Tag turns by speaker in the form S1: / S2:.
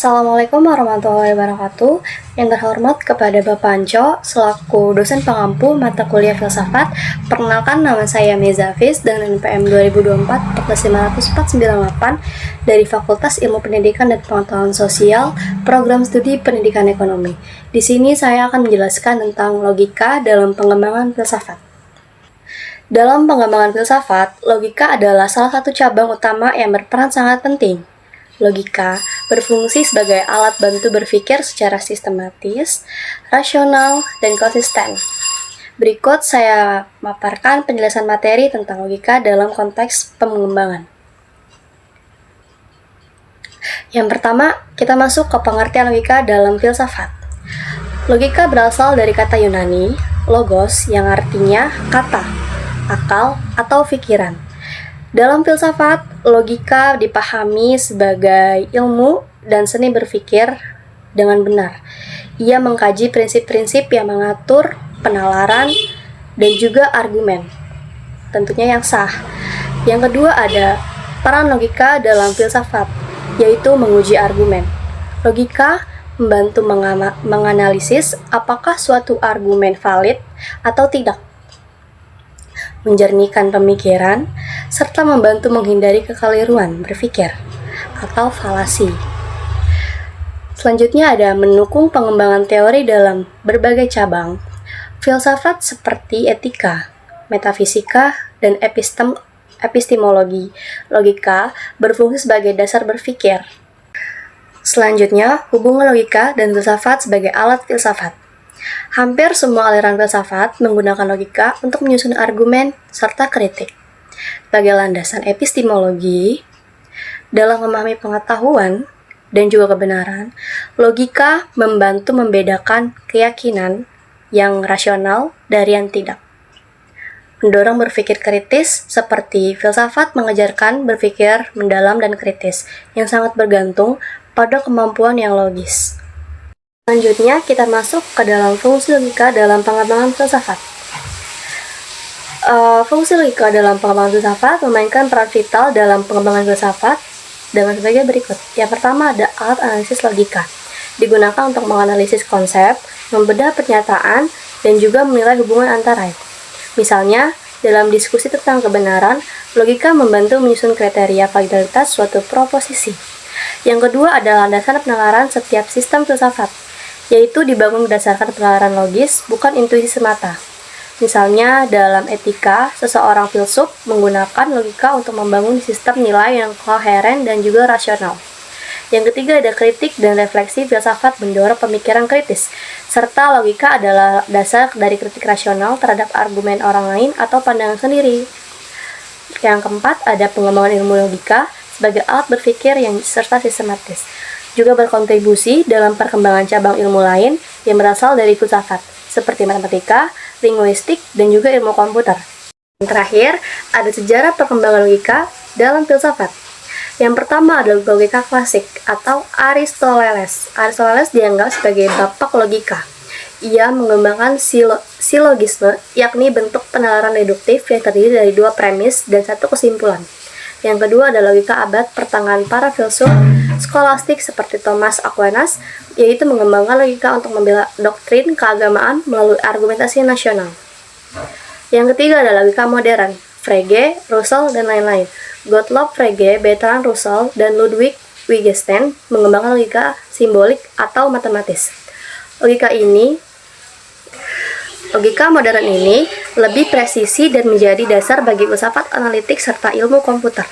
S1: Assalamualaikum warahmatullahi wabarakatuh. Yang terhormat kepada Bapak Anco, selaku dosen pengampu mata kuliah filsafat. Perkenalkan, nama saya Meza Hafiz dengan NPM 2024 14598 dari Fakultas Ilmu Pendidikan dan Pengetahuan Sosial, Program Studi Pendidikan Ekonomi. Di sini saya akan menjelaskan tentang logika dalam pengembangan filsafat. Dalam pengembangan filsafat, logika adalah salah satu cabang utama yang berperan sangat penting. Logika berfungsi sebagai alat bantu berpikir secara sistematis, rasional, dan konsisten. Berikut saya memaparkan penjelasan materi tentang logika dalam konteks pengembangan. Yang pertama, kita masuk ke pengertian logika dalam filsafat. Logika berasal dari kata Yunani, logos, yang artinya kata, akal, atau pikiran. Dalam filsafat, logika dipahami sebagai ilmu dan seni berpikir dengan benar. Ia mengkaji prinsip-prinsip yang mengatur penalaran dan juga argumen, tentunya yang sah. Yang kedua ada peran logika dalam filsafat, yaitu menguji argumen. Logika membantu menganalisis apakah suatu argumen valid atau tidak, menjernihkan pemikiran, serta membantu menghindari kekeliruan berpikir atau falasi. Selanjutnya ada mendukung pengembangan teori dalam berbagai cabang. Filsafat seperti etika, metafisika, dan epistemologi. Logika berfungsi sebagai dasar berpikir. Selanjutnya, hubungan logika dan filsafat sebagai alat filsafat. Hampir semua aliran filsafat menggunakan logika untuk menyusun argumen serta kritik. Sebagai landasan epistemologi, dalam memahami pengetahuan dan juga kebenaran, logika membantu membedakan keyakinan yang rasional dari yang tidak. Mendorong berpikir kritis, seperti filsafat mengajarkan berpikir mendalam dan kritis, yang sangat bergantung pada kemampuan yang logis. Selanjutnya, kita masuk ke dalam fungsi logika dalam pengembangan filsafat. Fungsi logika dalam pengembangan filsafat memainkan peran vital dalam pengembangan filsafat dengan sebagai berikut. Yang pertama ada alat analisis logika. Digunakan untuk menganalisis konsep, membedah pernyataan, dan juga menilai hubungan antara. Misalnya, dalam diskusi tentang kebenaran, logika membantu menyusun kriteria validitas suatu proposisi. Yang kedua adalah landasan penalaran setiap sistem filsafat, yaitu dibangun berdasarkan penalaran logis, bukan intuisi semata. Misalnya, dalam etika, seseorang filsuf menggunakan logika untuk membangun sistem nilai yang koheren dan juga rasional. Yang ketiga ada kritik dan refleksi. Filsafat mendorong pemikiran kritis, serta logika adalah dasar dari kritik rasional terhadap argumen orang lain atau pandangan sendiri. Yang keempat ada pengembangan ilmu logika sebagai alat berpikir yang serta sistematis, juga berkontribusi dalam perkembangan cabang ilmu lain yang berasal dari filsafat, seperti matematika, linguistik, dan juga ilmu komputer. Yang terakhir, ada sejarah perkembangan logika dalam filsafat. Yang pertama adalah logika klasik atau Aristoteles. Aristoteles dianggap sebagai bapak logika. Ia mengembangkan silogisme, yakni bentuk penalaran deduktif yang terdiri dari dua premis dan satu kesimpulan. Yang kedua adalah logika abad pertengahan para filsuf skolastik seperti Thomas Aquinas, yaitu mengembangkan logika untuk membela doktrin keagamaan melalui argumentasi nasional. Yang ketiga adalah logika modern, Frege, Russell, dan lain-lain. Gottlob Frege, Bertrand Russell, dan Ludwig Wittgenstein mengembangkan logika simbolik atau matematis. Logika modern ini lebih presisi dan menjadi dasar bagi filsafat analitik serta ilmu komputer.